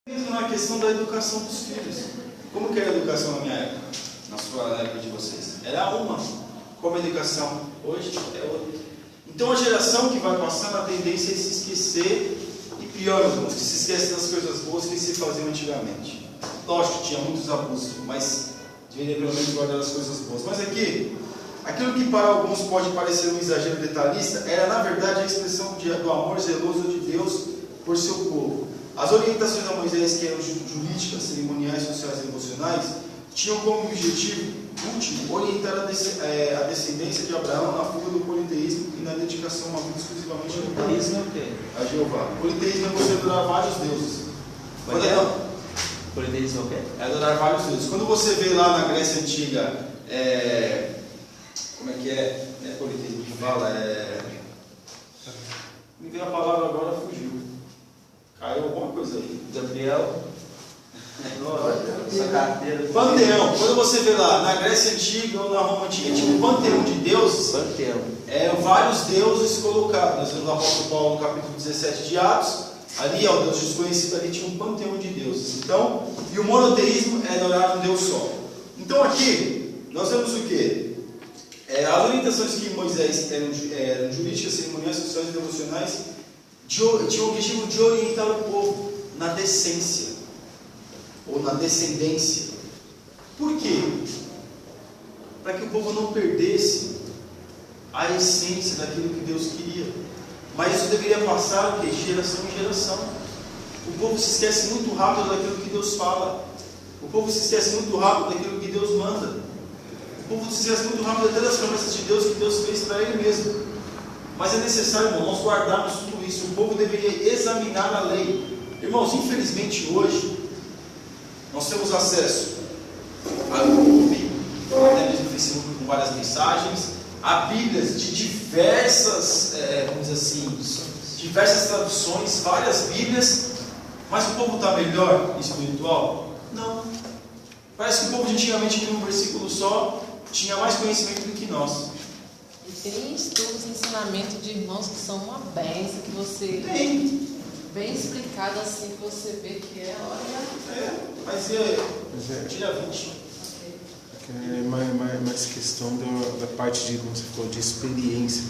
Mesmo na questão da educação dos filhos. Como que era a educação na minha época? Na época de vocês? Era uma. Como a educação hoje é outra. Então a geração que vai passando, a tendência é se esquecer, e pior, irmãos, que se esquece das coisas boas que se faziam antigamente. Lógico que tinha muitos abusos, mas deveria pelo menos guardar as coisas boas. Mas aqui, aquilo que para alguns pode parecer um exagero detalhista, era na verdade a expressão do amor zeloso de Deus por seu povo. As orientações a Moisés, que eram jurídicas, cerimoniais, sociais e emocionais, tinham como objetivo último orientar a descendência de Abraão na fuga do politeísmo e na dedicação a uma vida exclusivamente a Jeová. Politeísmo é você adorar vários deuses. Politeísmo é o quê? É adorar vários deuses. Quando você vê lá na Grécia Antiga, como é que é? Não é politeísmo que fala, me veio a palavra agora, fugiu. Caiu alguma coisa aí. Gabriel. Essa carteira. Panteão. Quando você vê lá na Grécia Antiga ou na Roma Antiga, tinha um panteão de deuses. Panteão. Vários deuses colocados. Nós vemos no apóstolo Paulo no capítulo 17 de Atos. Ali, o Deus desconhecido, ali tinha um panteão de deuses. Então, e o monoteísmo é adorar um Deus só. Então aqui, nós vemos o quê? As orientações que Moisés eram jurídicas, cerimoniais, sociais e devocionais, tinha o objetivo de orientar o povo na decência ou na descendência. Por quê? Para que o povo não perdesse a essência daquilo que Deus queria. Mas isso deveria passar o quê? Geração em geração. O povo se esquece muito rápido daquilo que Deus fala. O povo se esquece muito rápido daquilo que Deus manda. O povo se esquece muito rápido até das promessas de Deus que Deus fez para ele mesmo. Mas é necessário, irmão, nós guardarmos tudo isso. O povo deveria examinar a lei. Irmãos, infelizmente hoje, nós temos acesso a YouTube, até mesmo no Facebook com várias mensagens, a Bíblias de diversas, vamos dizer assim, diversas traduções, várias Bíblias, mas o povo está melhor espiritual? Não. Parece que o povo de antigamente, que num versículo só, tinha mais conhecimento do que nós. E tem estudos, ensinamento de irmãos que são uma benção, que você Tem. bem explicado assim, que você vê que olha. Mas tira 20. É mais questão da parte de, como você falou, de experiência.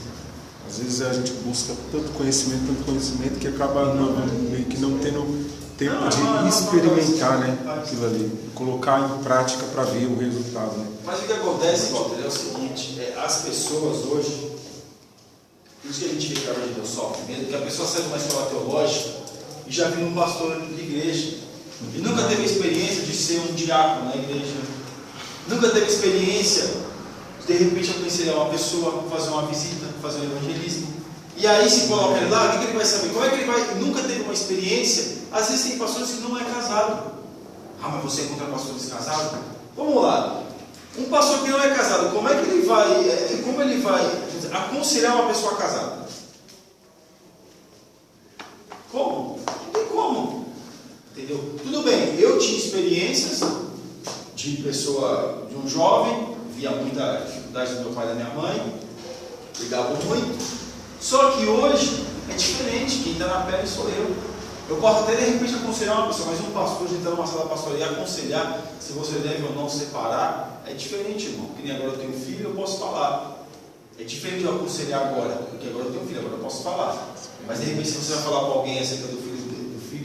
Às vezes a gente busca tanto conhecimento que acaba meio que não tendo tempo de experimentar, né, aquilo ali, colocar em prática para ver o resultado. Né? Mas o que acontece, Walter, é o seguinte: as pessoas hoje, por isso que a gente vê que a de Deus sofre medo, que a pessoa sai de uma escola teológica e já vira um pastor de igreja, e nunca teve a experiência de ser um diácono na igreja, nunca teve experiência de repente aconselhar uma pessoa, fazer uma visita, fazer um evangelismo, e aí se coloca ele lá, o que ele vai saber? Como é que ele vai? Nunca teve uma experiência. Às vezes tem pastores que não é casado. Ah, mas você é contra pastores casados? Vamos lá. Um pastor que não é casado, como ele vai aconselhar uma pessoa casada? Como? Não tem como. Entendeu? Tudo bem, eu tinha experiências de um jovem, via muita dificuldade do meu pai e da minha mãe, cuidava muito. Só que hoje é diferente, quem está na pele sou eu. Eu posso até de repente aconselhar uma pessoa, mas um pastor de entrar numa sala pastoral e aconselhar se você deve ou não separar, é diferente, irmão. Porque nem agora eu tenho filho, eu posso falar. É diferente de eu aconselhar agora, porque agora eu tenho filho, agora eu posso falar. Mas de repente, se você vai falar para alguém acerca do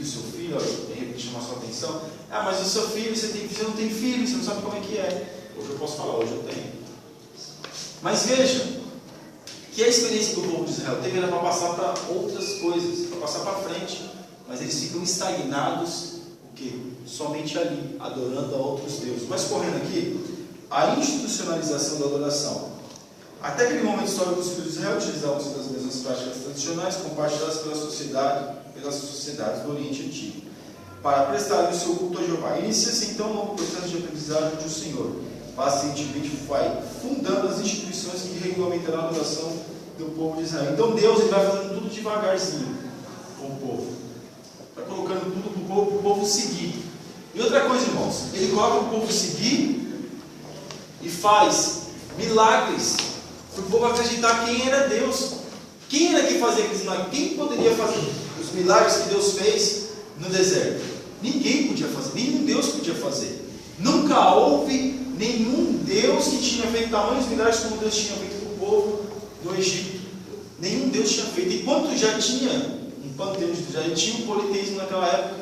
seu filho, de repente chamar sua atenção, mas o seu filho, você não tem filho, você não sabe como é que é. Hoje eu posso falar, hoje eu tenho. Mas veja, que a experiência do povo de Israel teve era para passar para outras coisas, para passar para frente. Mas eles ficam estagnados, o quê? Somente ali, adorando a outros deuses. Mas correndo aqui, a institucionalização da adoração. Até aquele momento histórico, os filhos de Israel utilizavam-se das mesmas práticas tradicionais compartilhadas pelas sociedades do Oriente Antigo, para prestarem o seu culto a Jeová. Inicia-se então um novo processo de aprendizagem do Senhor. Pacientemente vai fundando as instituições que regulamentarão a adoração do povo de Israel. Então Deus ele vai fazendo tudo devagarzinho com o povo. Está colocando tudo para o povo seguir. E outra coisa, irmãos, ele coloca o povo seguir e faz milagres para o povo acreditar quem era Deus. Quem era que fazia aqueles milagres? Quem poderia fazer os milagres que Deus fez no deserto? Ninguém podia fazer, nenhum Deus podia fazer. Nunca houve nenhum Deus que tinha feito tamanhos milagres como Deus tinha feito com o povo do Egito. Nenhum Deus tinha feito. Enquanto já tinha um panteão, já tinha um politeísmo naquela época,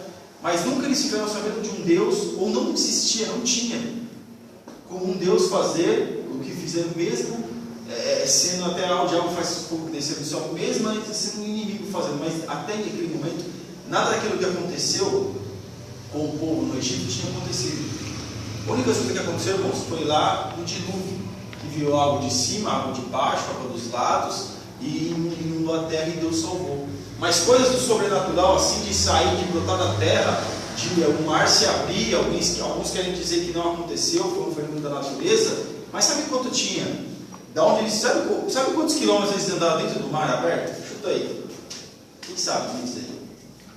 mas nunca eles ficaram sabendo de um Deus, ou não existia, não tinha como um Deus fazer o que fizeram mesmo, sendo até o diabo faz fogo descer do céu, mesmo sendo um inimigo fazendo, mas até naquele momento, nada daquilo que aconteceu com o povo no Egito tinha acontecido. A única coisa que aconteceu, irmãos, foi lá no dilúvio, que viu água de cima, água de baixo, água dos lados, e inundou a terra e Deus salvou. Mas coisas do sobrenatural, assim, de sair, de brotar da terra, de o mar se abrir, alguns querem dizer que não aconteceu, foi um fenômeno da natureza, mas sabe quanto tinha? Da onde eles, sabe quantos quilômetros eles andaram dentro do mar aberto? Chuta aí. Quem sabe me dizer?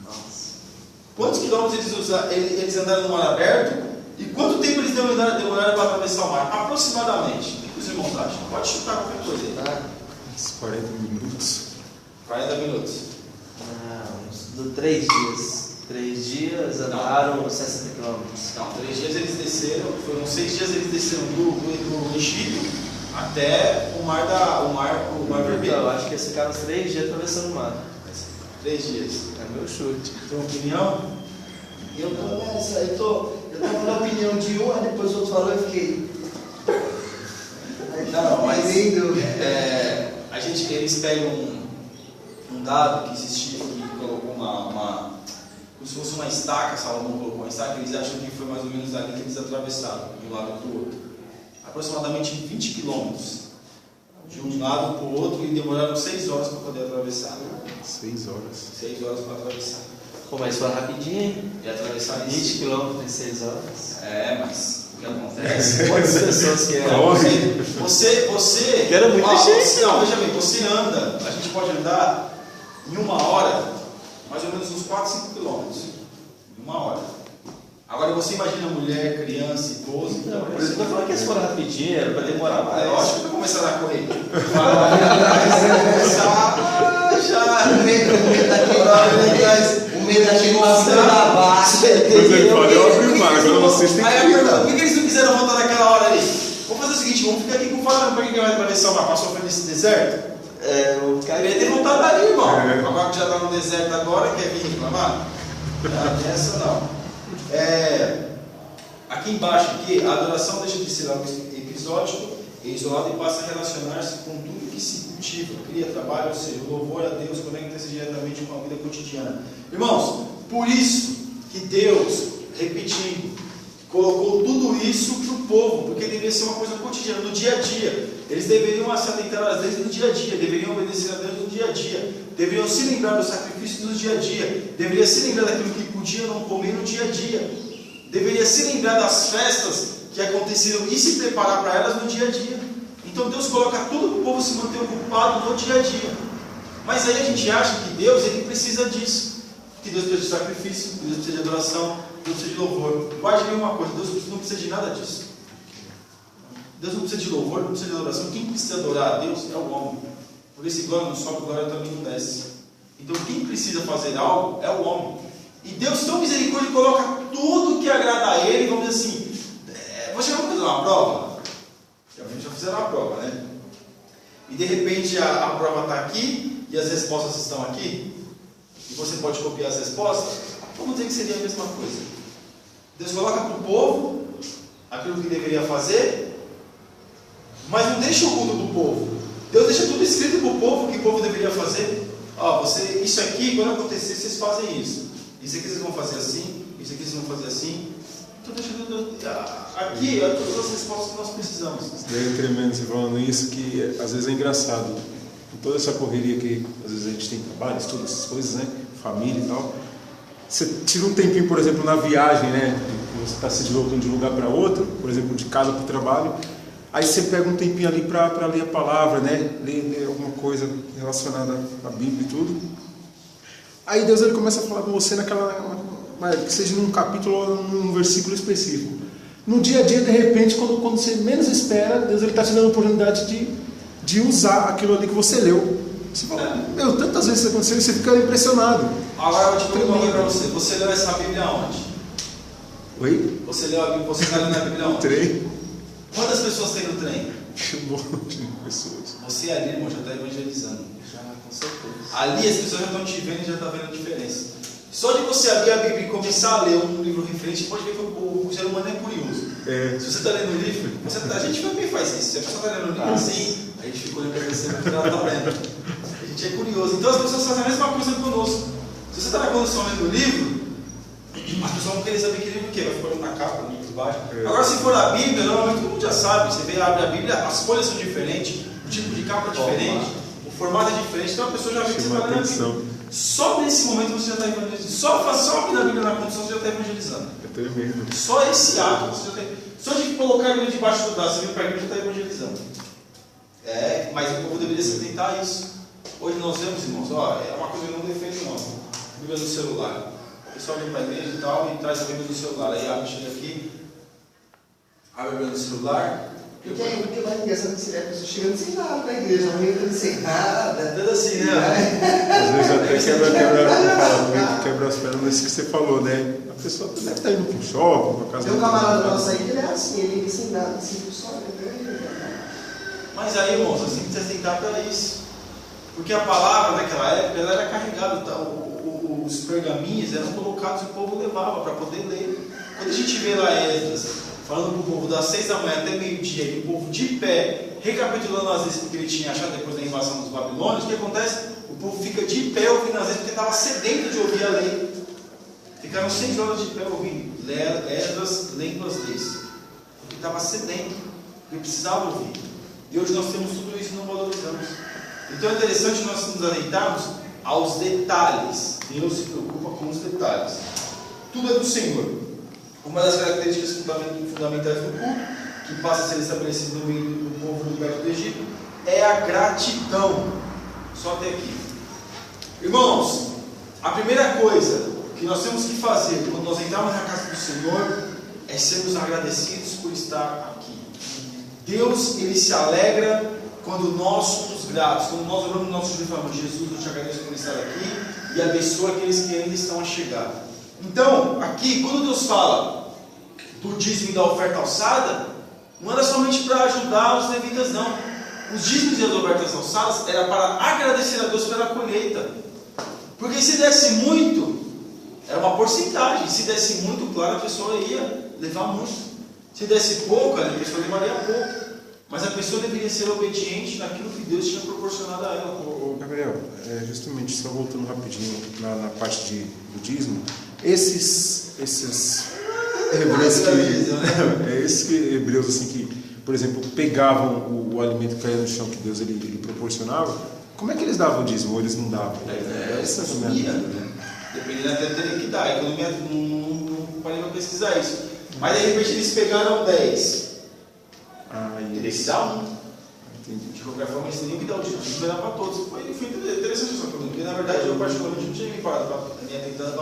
Nossa. Quantos quilômetros eles andaram no mar aberto? E quanto tempo eles demoraram para atravessar o mar? Aproximadamente. O que os irmãos acham? Pode chutar qualquer coisa aí. Tá? Uns 40 minutos. 40 minutos. Uns 3 dias. 3 dias andaram 60 quilômetros. Não, 3 dias eles desceram, foram 6 dias eles desceram do Egito até o mar Vermelho. Então, eu acho que eles ficaram uns 3 dias atravessando o mar. 3 dias. É meu chute. Tua opinião? Eu tô nessa, eu tava na opinião de um, aí depois o outro falou e eu fiquei. Não, mas lindo. eles pegam um dado que existia, que colocou como se fosse uma estaca, Salomão colocou uma estaca, eles acham que foi mais ou menos ali que eles atravessaram, de um lado para o outro. Aproximadamente 20 quilômetros, de um lado para o outro, e demoraram 6 horas para poder atravessar. 6 horas. 6 horas para atravessar. Pô, mas foi rapidinho, hein? E atravessar 20 quilômetros em 6 horas. Mas o que acontece? Quantas pessoas que eram? Você Que era muita gente. Não, veja bem, você anda, a gente pode andar em 1 hora, mais ou menos uns 4, 5 quilômetros. Em 1 hora. Agora você imagina mulher, criança, idoso. Não, por isso que eu falei que eles foram rapidinho, era para demorar mais. É lógico que vai começar a correr. Vai começar já. O medo daquele maçã da baixa. Depois ele fala, eu abri o mar, agora vocês têm que Aí a pergunta, cuidar. por que eles não quiseram voltar naquela hora ali? Vamos fazer o seguinte, vamos ficar aqui com o Faraó, para que vai atravessar o mar? Passou frente desse deserto? O cara Queria ter voltado ali, irmão. Agora que já está no deserto agora, quer vir reclamar? Essa não. Aqui embaixo, aqui, a adoração deixa de ser algo episódico e isolado e passa a relacionar-se com tudo que se cultiva, cria, trabalha, ou seja, o louvor a Deus conecta-se diretamente com a vida cotidiana. Irmãos, por isso que Deus, repetindo, colocou tudo isso para o povo, porque deveria ser uma coisa cotidiana, no dia a dia. Eles deveriam se atentar às leis do dia a dia, deveriam obedecer a Deus no dia a dia, deveriam se lembrar do sacrifício do dia a dia, deveriam se lembrar daquilo que podiam não comer no dia a dia, deveria se lembrar das festas que aconteceram e se preparar para elas no dia a dia. Então Deus coloca tudo para o povo se manter ocupado no dia a dia. Mas aí a gente acha que Deus ele precisa disso, que Deus precisa de sacrifício, que Deus precisa de adoração, Deus precisa de louvor. Guarde bem uma coisa, Deus não precisa de nada disso. Deus não precisa de louvor, não precisa de adoração. Quem precisa adorar a Deus é o homem. Por esse glória não sobe, glória também não desce. Então quem precisa fazer algo é o homem. E Deus, tão misericórdia, coloca tudo que agrada a Ele, vamos dizer assim, você vai fazer uma prova? Já fizeram uma prova, né? E de repente a prova está aqui e as respostas estão aqui. E você pode copiar as respostas. Vamos dizer que seria a mesma coisa. Deus coloca para o povo aquilo que deveria fazer, mas não deixa o mundo para o povo. Deus deixa tudo escrito para o povo, o que o povo deveria fazer. Isso aqui, quando acontecer, vocês fazem isso. Isso aqui vocês vão fazer assim, isso aqui vocês vão fazer assim. Então deixa tudo aqui, todas as respostas que nós precisamos. É tremendo você falando isso, que às vezes é engraçado. Com toda essa correria que às vezes a gente tem trabalho, estudo, essas coisas, né? Família e tal. Você tira um tempinho, por exemplo, na viagem, né? Você está se deslocando de um lugar para outro, por exemplo, de casa para o trabalho. Aí você pega um tempinho ali para ler a palavra, né? Ler alguma coisa relacionada à Bíblia e tudo. Aí Deus ele começa a falar com você que seja num capítulo ou num versículo específico. No dia a dia, de repente, quando você menos espera, Deus está te dando a oportunidade de usar aquilo ali que você leu. Você fala, tantas vezes isso aconteceu e você fica impressionado. Agora eu vou te perguntar para você. Você leu essa Bíblia aonde? Oi? Você leu a Bíblia, você está lendo a Bíblia No onde? trem. Quantas pessoas tem no trem? Um monte de pessoas. Você ali, irmão, já está evangelizando. Já, com certeza. Ali as pessoas já estão te vendo e já estão vendo a diferença. Só de você abrir a Bíblia e começar a ler um livro referente, pode ver que o ser humano é curioso. É. Se você está lendo um livro, a gente também faz isso. Se a pessoa está lendo um livro assim, a gente fica olhando para você porque ela está lendo. A gente é curioso. Então as pessoas fazem a mesma coisa conosco. Se você está na condição lendo o livro, as pessoas vão querer saber que livro que é. Vai ficar olhando na capa, no livro baixo. Agora, se for a Bíblia, normalmente todo mundo já sabe. Você vê, abre a Bíblia, as folhas são diferentes, o tipo de capa é diferente, o formato é diferente. Então a pessoa já vê que você está lendo a Bíblia. Só nesse momento você já está evangelizando. Só abrir a Bíblia na condição você já está evangelizando. É tremendo. Só esse ato você já está. Só de colocar a Bíblia debaixo do braço, você vem para a Bíblia já está evangelizando. É, mas o povo deveria se atentar a isso. Hoje nós vemos, irmãos, é uma coisa que eu não defendo, não. Bíblia no celular. O pessoal vem para a igreja e tal e traz a Bíblia no celular. Aí abre, chega aqui, abre a Bíblia no celular. Porque vai engraçado que a pessoa chegando sem nada para a igreja, não entra sem nada. Tudo assim, né? Às vezes até quebra as pernas nesse que você falou, né? A pessoa deve estar indo para um shopping, para casa. Tem um camarada nosso aí que ele é assim, ele entra sem nada, assim, só Mas aí, irmãos, assim precisa tentar para isso. Porque a palavra naquela época ela era carregada, tá? Os pergaminhos eram colocados e o povo levava para poder ler. Quando a gente vê lá Esdras falando para o povo das 6 da manhã até meio-dia, e o povo de pé, recapitulando as vezes que ele tinha achado depois da invasão dos babilônios, o que acontece? O povo fica de pé ouvindo as vezes porque estava sedento de ouvir a lei. Ficaram 6 horas de pé ouvindo Esdras lendo as leis, porque estava sedento, porque precisava ouvir. E hoje nós temos tudo isso e não valorizamos. Então é interessante nós nos atentarmos aos detalhes. Deus se preocupa com os detalhes. Tudo é do Senhor. Uma das características fundamentais do culto, que passa a ser estabelecido no meio do povo liberto do Egito, é a gratidão. Só até aqui. Irmãos, a primeira coisa que nós temos que fazer quando nós entrarmos na casa do Senhor é sermos agradecidos por estar aqui. Deus, Ele se alegra quando nós somos gratos, quando nós oramos no nosso joelho e falamos: Jesus, eu te agradeço por estar aqui e abençoa aqueles que ainda estão a chegar. Então, aqui, quando Deus fala do dízimo e da oferta alçada, não era somente para ajudar os levitas, não. Os dízimos e as ofertas alçadas era para agradecer a Deus pela colheita. Porque se desse muito, era uma porcentagem. Se desse muito, claro, a pessoa ia levar muito. Se desse pouco, a pessoa levaria pouco. Mas a pessoa deveria ser obediente naquilo que Deus tinha proporcionado a ela. Ô Gabriel, justamente só voltando rapidinho na parte do dízimo, esses hebreus esses hebreus assim que, por exemplo, pegavam o alimento que caía no chão que Deus ele proporcionava, como é que eles davam o dízimo ou eles não davam? Essa assumia, né? Dependendo até teria que dar. A economia não parei para pesquisar isso. Mas de repente eles pegaram 10. Teria que dar 1. De qualquer forma, eles teriam que dar o dízimo, tinha que dar para todos. Foi interessante essa pergunta, porque na verdade eu particularmente não tinha me tentado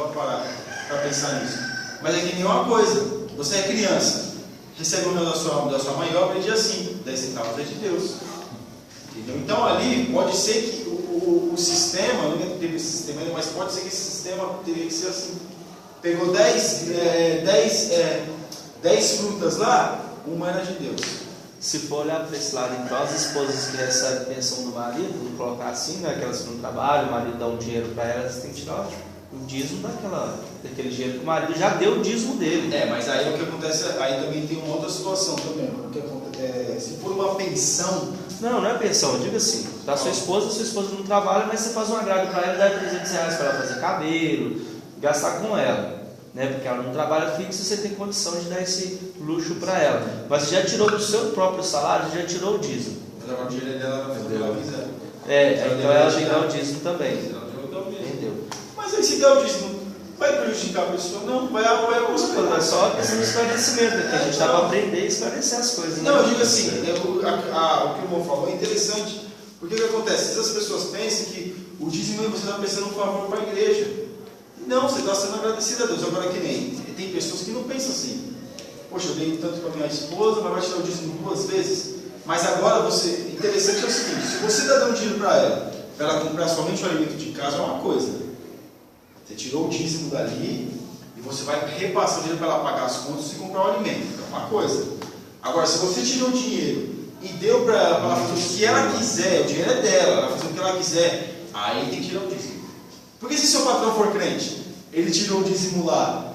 para pensar nisso. Mas é que nenhuma coisa, você é criança, recebe o meu da sua mãe, eu aprendi assim: 10 centavos é de Deus. Entendeu? Então ali pode ser que o sistema, eu não teve esse sistema, mas pode ser que esse sistema teria que ser assim. Pegou 10 frutas lá, uma era de Deus. Se for olhar para esse lado, então, as esposas que recebem pensão do marido, vamos colocar assim, né, aquelas que não trabalham, o marido dá um dinheiro para elas, tem que tirar o dízimo daquele dinheiro que o marido já deu o dízimo dele. Mas aí o que acontece, aí também tem uma outra situação também. O que acontece, se for uma pensão... Não é pensão, eu digo assim, da sua esposa não trabalha, mas você faz um agrado para ela, dá R$300 para ela fazer cabelo, gastar com ela. Né? Porque ela não trabalha fixo, você tem condição de dar esse luxo para ela. Mas você já tirou do seu próprio salário, já tirou o dízimo. Mas agora o dinheiro dela vai fazer o que ela quiser. Então ela tem que dar o dízimo também. Entendeu? Mas aí se der o dízimo, vai prejudicar a pessoa? Não, vai É só a questão do esclarecimento, que a gente está para aprender e esclarecer as coisas. Não, eu digo assim, o que o irmão falou é interessante. Porque o que acontece? As pessoas pensam que o dízimo você está prestando um favor para a igreja. Não, você está sendo agradecido a Deus. Agora que nem tem pessoas que não pensam assim: poxa, eu dei tanto para minha esposa, mas vai tirar o dízimo 2 vezes. Mas agora você, interessante é o seguinte: se você está dando dinheiro para ela comprar somente o alimento de casa, é uma coisa. Você tirou o dízimo dali, e você vai repassar o dinheiro para ela pagar as contas e comprar o alimento. É uma coisa. Agora, se você tirou o dinheiro e deu para ela fazer o que ela quiser, o dinheiro é dela, ela vai fazer o que ela quiser, aí tem que tirar o dízimo. Porque se seu patrão for crente, ele tirou o dízimo lá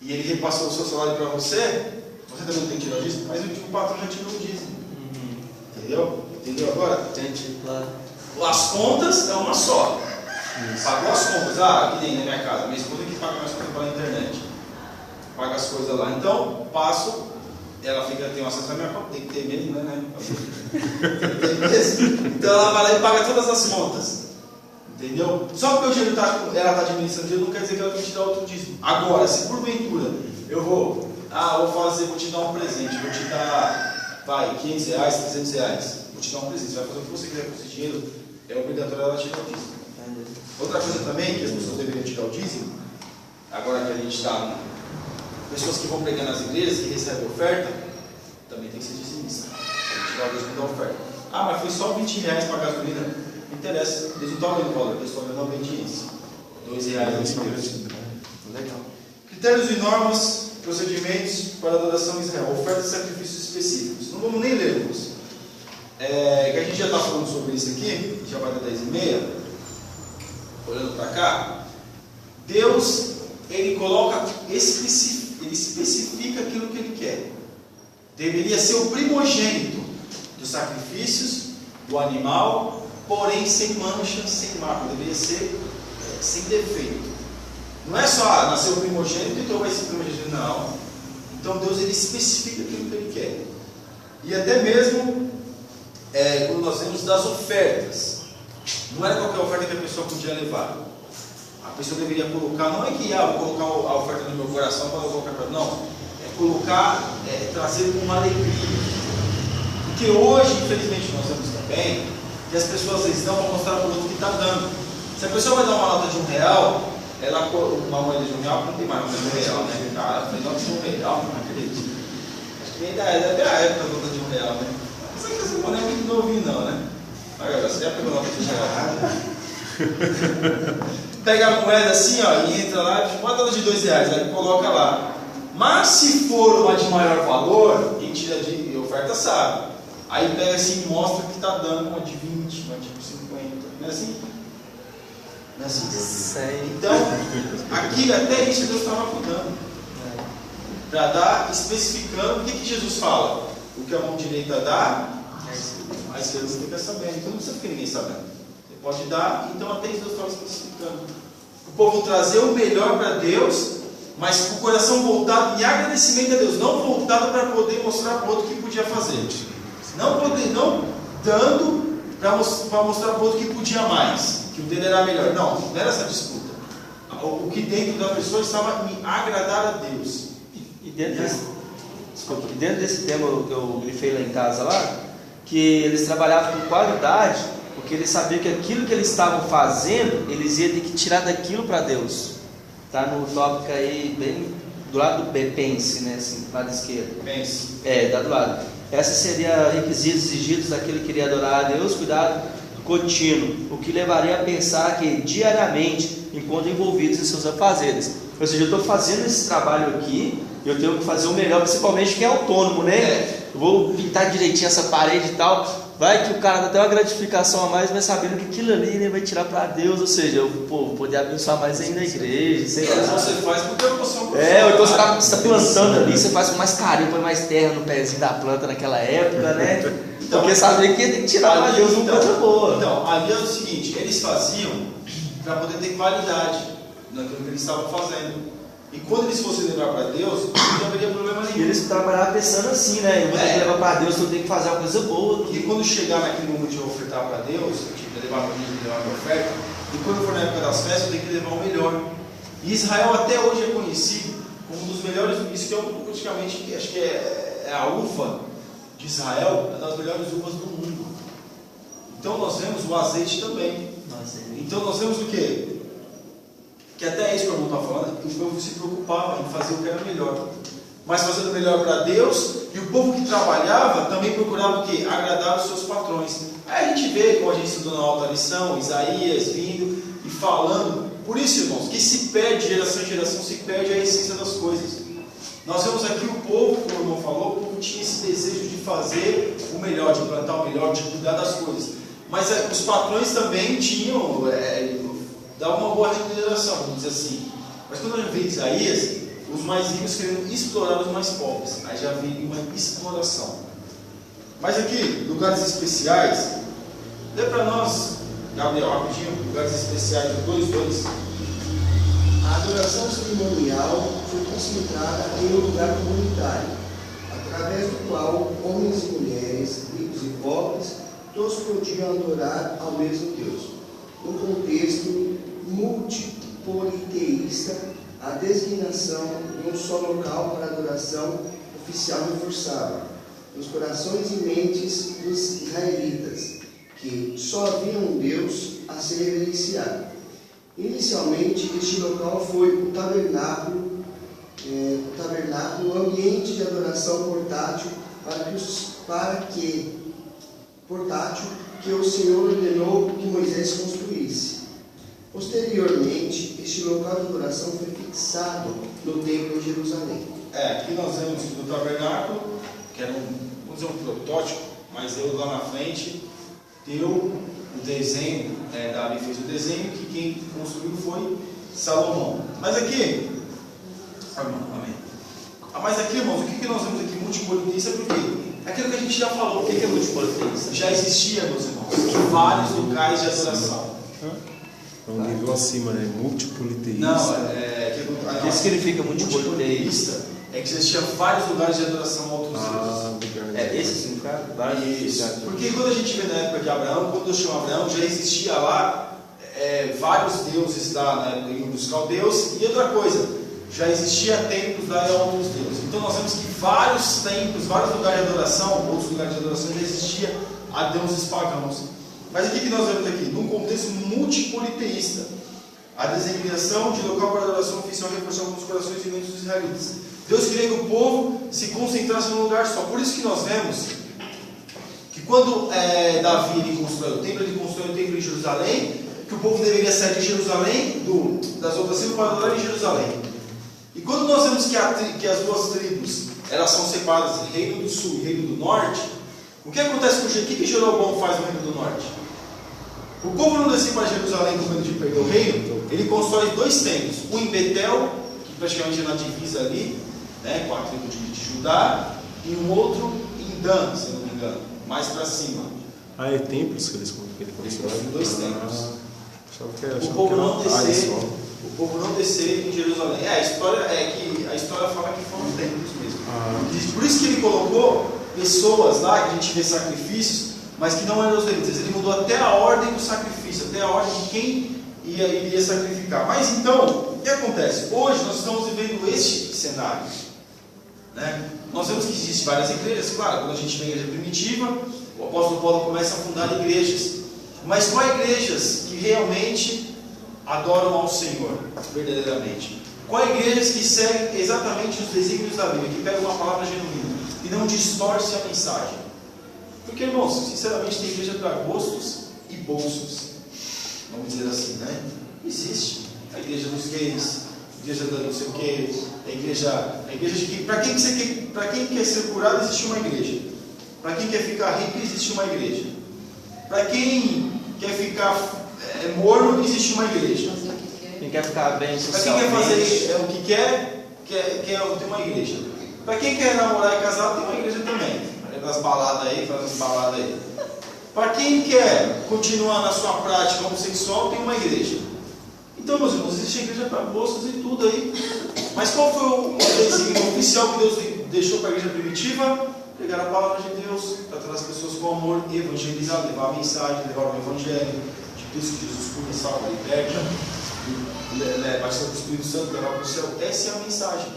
e ele repassou o seu salário para você, você também não tem que tirar o dízimo, mas o patrão já tirou o dízimo. Entendeu? Entendeu agora? Entendi, claro. As contas é uma só. Pagou as contas, que nem na minha casa, minha esposa que paga minhas contas pela internet. Paga as coisas lá. Então, passo, ela tem um acesso à minha conta, tem que ter mesmo, né? Tem que ter mesmo. Então ela vai lá e paga todas as contas. Entendeu? Só porque o dinheiro ela está administrando o dinheiro não quer dizer que ela tem que te dar outro dízimo. Agora, se porventura eu vou te dar um presente, vou te dar, R$500, R$300, vou te dar um presente, você vai fazer o que você quiser com esse dinheiro, é obrigatório ela te dar o dízimo. Outra coisa também que as pessoas deveriam tirar o dízimo, agora que a gente está, pessoas que vão pregar nas igrejas, que recebem oferta, também tem que ser dizimista. Tem que tirar o dízimo da oferta. Mas foi só R$20 para a gasolina. Não interessa, Deus não está olhando o valor, Deus está olhando a obediência. R$2 Legal. Critérios e normas, procedimentos para a adoração em Israel, ofertas e sacrifícios específicos. Não vamos nem ler, irmãos. Que a gente já está falando sobre isso aqui, já vai dar 10h30, olhando para cá. Deus, ele especifica aquilo que ele quer. Deveria ser o primogênito dos sacrifícios, do animal, porém sem mancha, sem marca. Deveria ser sem defeito. Não é só nasceu o primogênito, então vai ser primogênito. Não. Então Deus, ele especifica aquilo que ele quer. E até mesmo quando nós vemos das ofertas, não era qualquer oferta que a pessoa podia levar. A pessoa deveria colocar, não é que vou colocar a oferta no meu coração para eu colocar para não, é colocar, trazer com uma alegria. Porque hoje, infelizmente, nós vemos também que as pessoas às vezes dão para mostrar para o outro que está dando. Se a pessoa vai dar uma nota de R$1, uma moeda de R$1, não tem mais moeda de R$1, né? Cara, foi nota de R$1, não acredito. Acho que nem da época da nota de R$1, né? Não sei que esse boné é muito novinho, não, né? Agora, você já pegou nota de R$1? Pega a moeda assim, e entra lá, uma nota de R$2, aí coloca lá. Mas se for uma de maior valor, quem tira de oferta sabe. Aí pega assim e mostra que está dando uma de 20, uma de 50. Não é assim? Não é assim? Então, aqui até isso Deus estava cuidando. Para dar, especificando o que Jesus fala. O que a mão direita dá, a esquerda você fica sabendo. Então não precisa ficar ninguém sabendo. Você pode dar, então até isso Deus estava especificando. O povo trazer o melhor para Deus, mas com o coração voltado em agradecimento a Deus, não voltado para poder mostrar para o outro o que podia fazer. Não dando para mostrar para o outro que podia mais, que o dele era melhor. Não era essa disputa. O que dentro da pessoa estava em agradar a Deus. E dentro desse tema que eu grifei lá em casa, lá, que eles trabalhavam com qualidade, porque eles sabiam que aquilo que eles estavam fazendo, eles iam ter que tirar daquilo para Deus. Está no tópico aí, bem do lado do pense, né? Assim, do lado esquerdo. Pense. Dá do lado. Esses seriam requisitos exigidos daquele que queria adorar a Deus, cuidado contínuo, o que levaria a pensar que diariamente enquanto envolvidos em seus afazeres. Ou seja, eu estou fazendo esse trabalho aqui, eu tenho que fazer o melhor, principalmente quem é autônomo, né? Eu vou pintar direitinho essa parede e tal. Vai que o cara dá até uma gratificação a mais, mas sabendo que aquilo ali, né, vai tirar para Deus, ou seja, eu poder abençoar mais ainda a igreja, sei lá. Você faz porque eu posso. Ou então você está plantando ali, você faz com mais carinho, põe mais terra no pezinho da planta naquela época, né? Então, porque sabia que ia ter que tirar para Deus uma coisa boa. Então, ali é o seguinte, eles faziam para poder ter qualidade naquilo que eles estavam fazendo. E quando eles fossem levar para Deus, não haveria problema nenhum. E eles trabalhavam pensando assim, né? Eu vou ter que levar para Deus, eu tenho que fazer uma coisa boa. E quando chegar naquele momento de ofertar para Deus, tipo, de levar para Deus, de levar a minha oferta, e quando for na época das festas, eu tenho que levar o melhor. E Israel até hoje é conhecido como um dos melhores, isso que é praticamente, acho que é a uva de Israel, é uma das melhores uvas do mundo. Então nós vemos o azeite também. Então nós vemos o quê? Que até isso que o irmão está falando, o povo se preocupava em fazer o que era melhor. Mas fazendo o melhor para Deus, e o povo que trabalhava também procurava o quê? Agradar os seus patrões. Aí a gente vê, como a gente estudou na alta lição, Isaías vindo e falando Por isso, irmãos, que se perde, geração em geração, se perde a essência das coisas. Nós vemos aqui o povo, como o irmão falou, o povo tinha esse desejo de fazer o melhor, de plantar o melhor, de cuidar das coisas. Mas os patrões também tinham, davam uma boa remuneração, vamos dizer assim. Mas quando a gente vê Isaías, os mais ricos querendo explorar os mais pobres. Aí já vem uma exploração. Mas aqui, lugares especiais, dê para nós, Gabriel, rapidinho, lugares especiais, 2:2. A adoração cerimonial foi concentrada em um lugar comunitário, através do qual homens e mulheres, ricos e pobres, todos podiam adorar ao mesmo Deus. No contexto multipoliteísta, a designação de um só local para adoração oficial reforçava nos corações e mentes dos israelitas que só havia um Deus a ser reverenciado. Inicialmente, este local foi o tabernáculo, ambiente de adoração portátil que o Senhor ordenou que Moisés construísse. Posteriormente, este local de adoração foi fixado no templo em Jerusalém. Aqui nós vemos no tabernáculo, que era vamos dizer, um protótipo, mas Deus lá na frente deu o desenho, Davi fez o desenho, que quem construiu foi Salomão. Mas aqui, amém. Mas aqui, irmãos, o que nós vemos aqui multipoliteísta? Porque aquilo que a gente já falou, O que é multipoliteísta? já existia, meus irmãos, vários locais de adoração. É um nível acima, né? Multipoliteísta. Não, O que significa multipoliteísta? é que existia vários lugares de adoração a outros deuses. É esse o significado? Isso. Porque quando a gente vê na época de Abraão, quando Deus chamou Abraão, já existia lá vários deuses lá na época dos caldeus. E outra coisa, já existia templos lá a outros deuses. Então nós vemos que vários templos, vários lugares de adoração, outros lugares de adoração já existia a deuses pagãos. Mas o que nós vemos aqui? Num contexto multipoliteísta, a designação de local para adoração oficial reforçou nos corações e mentes dos israelitas. Deus queria que o povo se concentrasse num lugar só. Por isso que nós vemos que quando Davi ele constrói o templo, ele constrói o templo em Jerusalém, que o povo deveria sair de Jerusalém, das outras tribos, para adorar em Jerusalém. E quando nós vemos que as duas tribos elas são separadas, reino do sul e reino do norte, o que acontece com o que Jeroboão faz no reino do norte? O povo não desce para Jerusalém com medo de perder o reino, ele constrói 2 templos, um em Betel, que praticamente é na divisa ali, com a tribo de Judá, e um outro em Dan, se eu não me engano, mais para cima. É templos que ele constrói? 2 templos. O povo não descer em Jerusalém. A história fala que foram templos mesmo. Por isso que ele colocou pessoas lá, que a gente vê sacrifícios, mas que não eram os levitas. Ele mudou até a ordem do sacrifício, até a ordem de quem iria sacrificar. Mas então, o que acontece? Hoje nós estamos vivendo este cenário. Nós vemos que existem várias igrejas. Claro, quando a gente vê a igreja primitiva, o apóstolo Paulo começa a fundar igrejas. Mas quais igrejas que realmente adoram ao Senhor, verdadeiramente? Quais igrejas que seguem exatamente os desígnios da Bíblia, que pegam uma palavra genuína e não distorcem a mensagem? Porque, irmãos, sinceramente, tem igreja para gostos e bolsos. Vamos dizer assim, Existe. A igreja dos gays, a igreja da não sei o quê, a igreja de que... Para quem quer ser curado, existe uma igreja. Para quem quer ficar rico, existe uma igreja. Para quem quer ficar morno, existe uma igreja. Quem quer ficar bem Para quem quer fazer o que quer ter uma igreja. Para quem quer namorar e casar, tem uma igreja também. Das baladas aí, faz as baladas aí. Para quem quer continuar na sua prática homossexual, tem uma igreja. Então, meus irmãos, existe igreja para gostos e tudo aí. Mas qual foi o desígnio oficial que Deus deixou para a igreja primitiva? Pregar a palavra de Deus, tratar as pessoas com amor, evangelizar, levar a mensagem, levar o evangelho de Cristo, Jesus cura, salva, liberta, batizar do Espírito Santo, levar para o céu. Essa é a mensagem.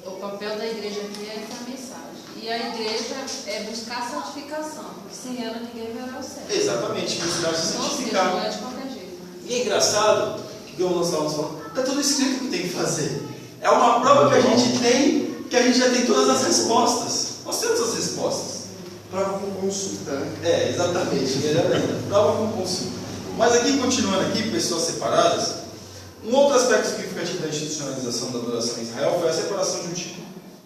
O papel da igreja aqui é essa mensagem. E a igreja é buscar santificação, porque sem ela ninguém verá o céu. Exatamente, buscar se Não santificar. é de qualquer jeito. E é engraçado que, como nós estávamos falando, está tudo escrito o que tem que fazer. É uma prova que a gente tem, que a gente já tem todas as respostas. Nós temos as respostas. Prova com consulta, né? Exatamente. Prova com consulta. Mas aqui, continuando aqui, pessoas separadas, Um outro aspecto significativo da institucionalização da adoração em Israel foi a separação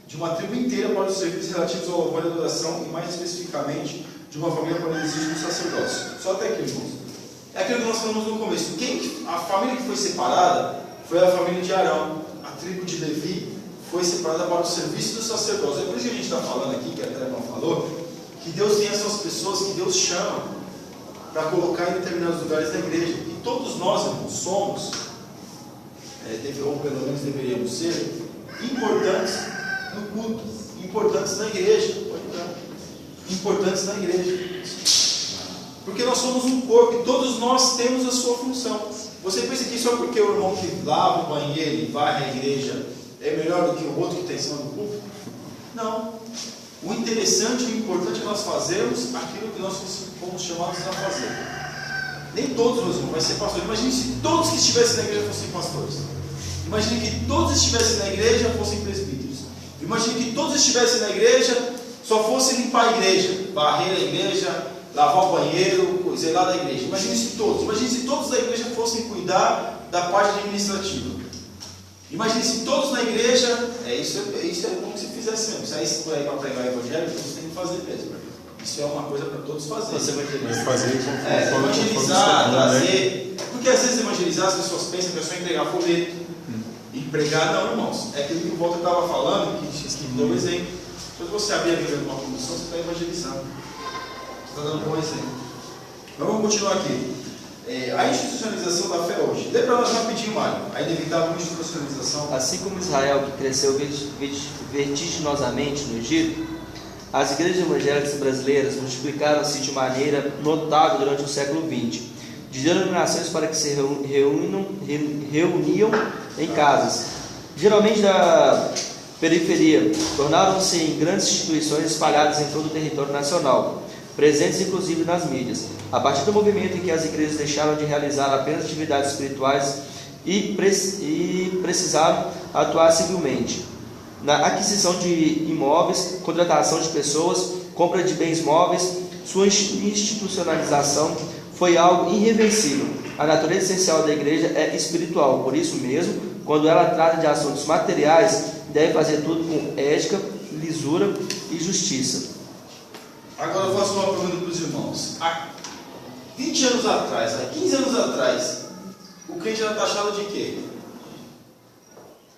de uma tribo inteira para os serviços relativos ao louvor e adoração, e mais especificamente de uma família para o exercício do sacerdócio. Só até aqui, irmãos. É aquilo que nós falamos no começo. A família que foi separada foi a família de Arão. A tribo de Levi foi separada para o serviço do sacerdócio. É por isso que a gente está falando aqui, que a Terra falou, que Deus tem essas pessoas que Deus chama para colocar em determinados lugares da igreja. E todos nós, irmãos, somos, ou pelo menos deveríamos ser, importantes no culto, importantes na igreja. Importantes na igreja. Porque nós somos um corpo e todos nós temos a sua função. Você pensa que só porque o irmão que lava o banheiro e vai à igreja é melhor do que o outro que está em cima do púlpito? Não. O interessante e o importante é nós fazermos aquilo que nós fomos chamados a fazer. Nem todos, meus irmãos, vai ser pastor. Imagine se todos que estivessem na igreja fossem pastores. Imagine que todos estivessem na igreja fossem presbíteros. Imagine que todos estivessem na igreja só fossem limpar a igreja, varrer a igreja, lavar o banheiro, zelar da igreja. Imagine se todos da igreja fossem cuidar da parte administrativa. Imagine se todos na igreja, isso é como se fizesse mesmo. Saísse por aí para pregar o evangelho, todos têm que fazer mesmo. Isso é uma coisa para todos fazerem. Você vai fazer evangelizar, trazer. Porque às vezes evangelizar as pessoas pensam que é só entregar folheto. E pregar, não, irmãos. É aquilo que o Walter estava falando, que deu um exemplo. Se você abrir a Bíblia numa comissão, você está evangelizando. Você está dando um bom exemplo. Mas vamos continuar aqui. A institucionalização da fé hoje. Lê para nós rapidinho, Mário. A inevitável institucionalização. Assim como Israel, que cresceu vertiginosamente no Egito, as igrejas evangélicas brasileiras multiplicaram-se de maneira notável durante o século XX, de denominações para que se reuniam em casas, geralmente da periferia, tornaram-se em grandes instituições espalhadas em todo o território nacional, presentes inclusive nas mídias. A partir do movimento em que as igrejas deixaram de realizar apenas atividades espirituais e precisaram atuar civilmente na aquisição de imóveis, contratação de pessoas, compra de bens móveis, sua institucionalização foi algo irreversível. A natureza essencial da igreja é espiritual, por isso mesmo, quando ela trata de assuntos materiais, deve fazer tudo com ética, lisura e justiça. Agora eu faço uma pergunta para os irmãos. Há 20 anos atrás, há 15 anos atrás, o crente era taxado de quê?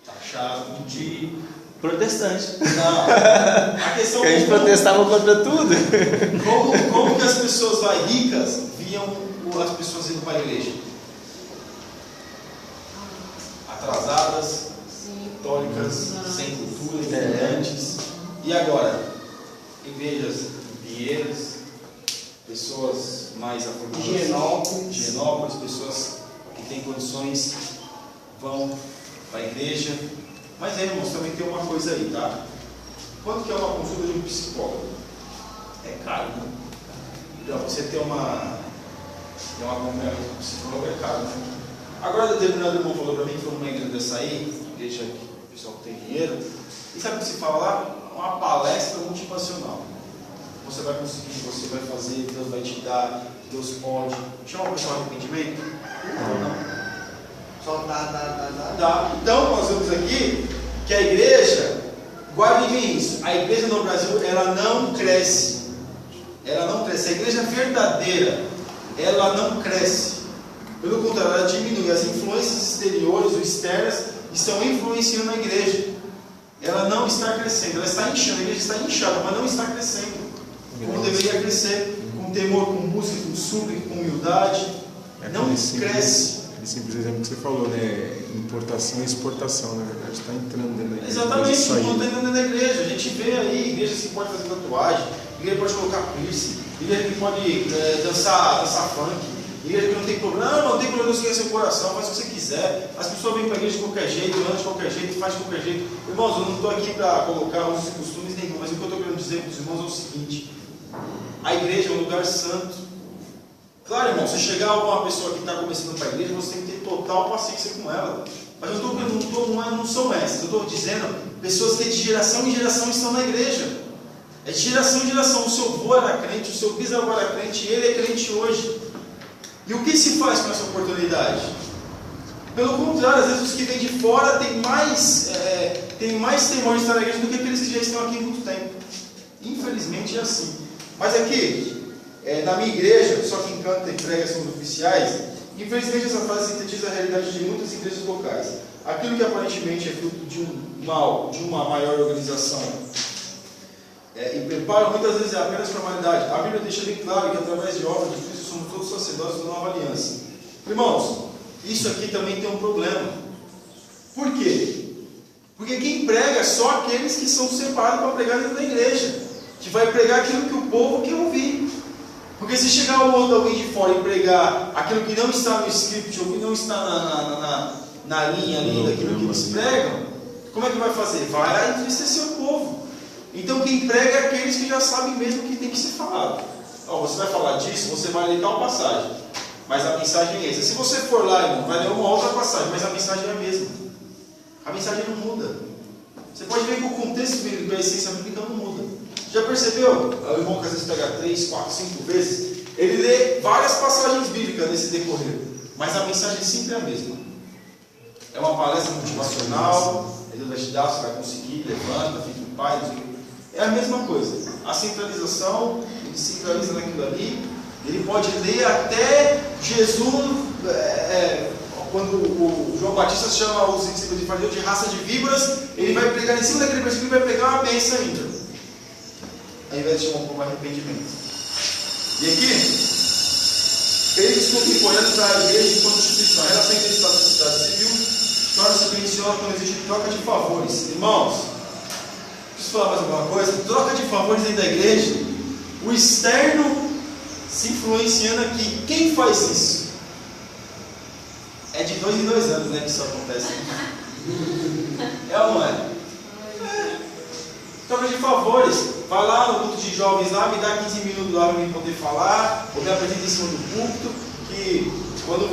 Taxado de protestante. Não. A questão que a gente protestava contra tudo. Como que as pessoas ricas viam as pessoas indo para a igreja? Atrasadas, católicas, sem cultura, ignorantes. E agora? Igrejas vieiras, pessoas mais afortunadas, Higienópolis, pessoas que têm condições vão para a igreja. Mas aí, irmãos, também tem uma coisa aí, tá? Quanto que é uma consulta de um psicólogo? É caro, né? Então, você ter uma conversa com um psicólogo é caro, né? Agora, determinado irmão falou para mim que foi numa igreja dessa aí, igreja que o pessoal que tem dinheiro, e sabe o que se fala lá? Uma palestra motivacional. Você vai conseguir, você vai fazer, Deus vai te dar, Deus pode. Chama o pessoal de arrependimento? Não. Só dá. Então, nós vemos aqui que a igreja, guarde bem isso, a igreja no Brasil, ela não cresce. Ela não cresce. A igreja verdadeira, ela não cresce. Pelo contrário, ela diminui. As influências exteriores ou externas estão influenciando a igreja. Ela não está crescendo, ela está inchando. A igreja está inchada, mas não está crescendo como deveria crescer, com temor, com música, com súplica, com humildade. Não cresce. Aquele simples exemplo que você falou, né? Importação e exportação, na verdade, está entrando dentro da igreja. Exatamente, está entrando dentro da igreja. A gente vê aí igrejas que podem fazer tatuagem, igreja que pode colocar piercing, igreja que pode dançar funk, igreja que não tem problema. Não tem problema se quer seu coração, faz o que você quiser. As pessoas vêm para a igreja de qualquer jeito, andam de qualquer jeito, faz de qualquer jeito. Irmãos, eu não estou aqui para colocar usos e costumes nenhum, mas o que eu estou querendo dizer para os irmãos é o seguinte: a igreja é um lugar santo. Claro, irmão, se chegar alguma pessoa que está começando para a igreja, você tem que ter total paciência com ela. Mas não são essas. Eu estou dizendo pessoas que de geração em geração estão na igreja. É de geração em geração. O seu avô era crente, o seu bisavô era crente, e ele é crente hoje. E o que se faz com essa oportunidade? Pelo contrário, às vezes os que vêm de fora têm mais temor de estar na igreja do que aqueles que já estão aqui há muito tempo. Infelizmente é assim. Mas aqui, na minha igreja, só quem canta e prega são os oficiais. Infelizmente essa frase sintetiza a realidade de muitas igrejas locais. Aquilo que aparentemente é fruto de uma maior organização e preparo, muitas vezes é apenas formalidade. A Bíblia deixa bem claro que através de obras de Cristo somos todos sacerdotes da nova aliança. Irmãos, isso aqui também tem um problema. Por quê? Porque quem prega é só aqueles que são separados para pregar dentro da igreja, que vai pregar aquilo que o povo quer ouvir. Porque se chegar alguém de fora e pregar aquilo que não está no script, ou que não está na linha ali daquilo que eles pregam, como é que vai fazer? Vai entristecer o povo. Então quem prega é aqueles que já sabem mesmo o que tem que ser falado. Você vai falar disso, você vai ler tal passagem, mas a mensagem é essa. Se você for lá, irmão, vai ler uma outra passagem, mas a mensagem é a mesma. A mensagem não muda. Você pode ver que o contexto bíblico, a essência bíblica não muda. Já percebeu? O irmão que às vezes pega 3, 4, 5 vezes, ele lê várias passagens bíblicas nesse decorrer, mas a mensagem sempre é a mesma. É uma palestra motivacional, Deus vai te dar, você vai conseguir, levanta, fica em paz. É a mesma coisa. A centralização, ele centraliza naquilo ali. Ele pode ler até Jesus, quando o João Batista chama os discípulos de fariseu de raça de víboras, ele vai pregar em cima daquele versículo e vai pegar uma bênção ainda, ao invés de chamar o povo arrependimento. E aqui, eles contemporâneos da igreja enquanto instituição, a relação entre Estado e sociedade civil torna-se perniciosa quando existe troca de favores. Irmãos, preciso falar mais alguma coisa? Troca de favores dentro da igreja, o externo se influenciando aqui. Quem faz isso? É de 2 em 2 anos, né, que isso acontece. É ou não é? Troca de favores. Vai lá no culto de jovens lá, me dá 15 minutos lá para mim poder falar, ou me apresenta em cima do púlpito, que quando eu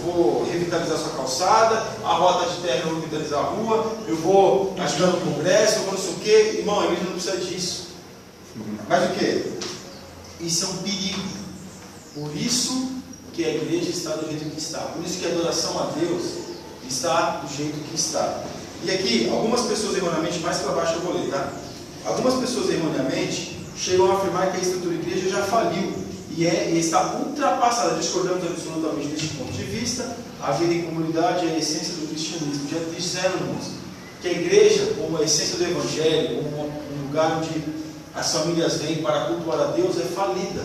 vou revitalizar sua calçada, a rota de terra eu vou revitalizar a rua, eu vou ajudar no congresso, eu vou não sei o quê. Irmão, a igreja não precisa disso. Mas o quê? Isso é um perigo. Por isso que a igreja está do jeito que está. Por isso que a adoração a Deus está do jeito que está. E aqui, algumas pessoas erroneamente, mais para baixo eu vou ler, tá? Algumas pessoas erroneamente chegam a afirmar que a estrutura da igreja já faliu e está ultrapassada. Discordamos absolutamente deste ponto de vista. A vida em comunidade é a essência do cristianismo. Já disseram que a igreja, como a essência do evangelho, como um lugar onde as famílias vêm para cultuar a Deus, é falida.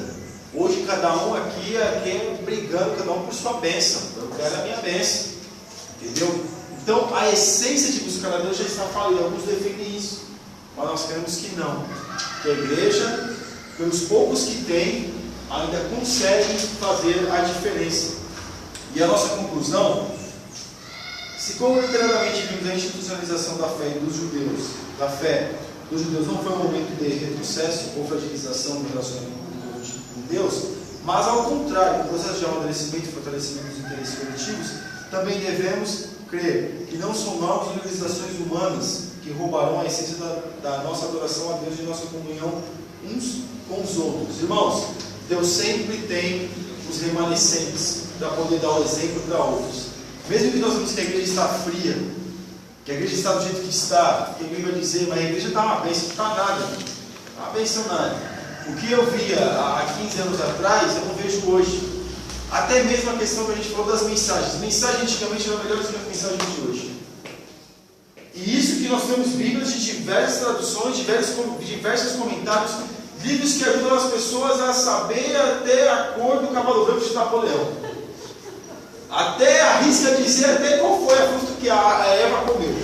Hoje cada um aqui é brigando, cada um por sua bênção. Eu quero a minha bênção. Entendeu? Então a essência de buscar a Deus já está falida. Alguns defendem isso, mas nós queremos que não. Que a igreja, pelos poucos que tem, ainda consegue fazer a diferença. E a nossa conclusão: se como literalmente vimos a institucionalização da fé dos judeus não foi um momento de retrocesso ou fragilização do relacionamento com Deus, mas ao contrário, o processo de amadurecimento e fortalecimento dos interesses coletivos, também devemos crer que não são novas organizações humanas que roubarão a essência da nossa adoração a Deus e de nossa comunhão uns com os outros. Irmãos, Deus sempre tem os remanescentes para poder dar o exemplo para outros. Mesmo que nós vemos que a igreja está fria, que a igreja está do jeito que está, que alguém vai dizer, mas a igreja está uma bênção, não está nada. Está uma bênção nada. O que eu via há 15 anos atrás, eu não vejo hoje. Até mesmo a questão que a gente falou das mensagens. Mensagens antigamente eram melhores do que as mensagens de hoje. E isso que nós temos Bíblias de diversas traduções, diversos comentários, livros que ajudam as pessoas a saber até a cor do cavalo branco de Napoleão. Até arrisca dizer até qual foi a fruta que a Eva comeu.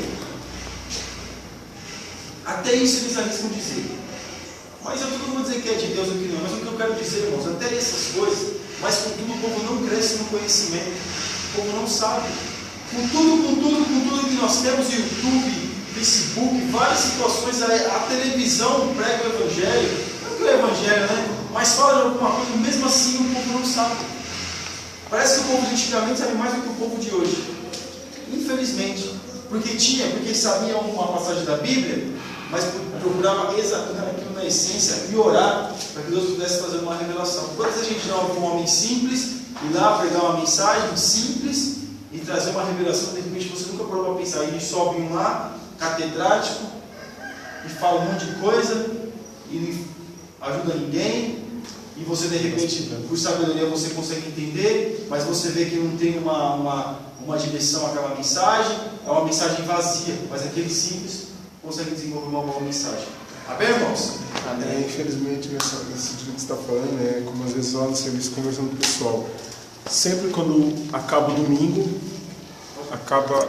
Até isso eles arriscam dizer. Mas eu não vou dizer que é de Deus ou que não, mas o que eu quero dizer, irmãos, até essas coisas, mas contudo o povo não cresce no conhecimento, o povo não sabe. Com tudo que nós temos, YouTube, Facebook, várias situações, a televisão prega o Evangelho, não que o Evangelho, né? Mas fala de alguma coisa, mesmo assim o povo não sabe. Parece que o povo de antigamente sabe mais do que o povo de hoje. Infelizmente. Porque sabia uma passagem da Bíblia, mas procurava exatamente aquilo na essência e orar para que Deus pudesse fazer uma revelação. Quantas vezes a gente não ouve um homem simples ir lá pregar uma mensagem simples e trazer uma revelação que de repente você nunca parou para pensar. E sobe um lá, catedrático, e fala um monte de coisa, e não ajuda ninguém, e você de repente, por sabedoria, você consegue entender, mas você vê que não tem uma direção àquela mensagem, é uma mensagem vazia, mas aquele simples consegue desenvolver uma boa mensagem. Amém, irmãos? Amém. Infelizmente, nesse dia que você está falando, como às vezes lá no serviço, conversando com o pessoal, sempre quando acaba o domingo, acaba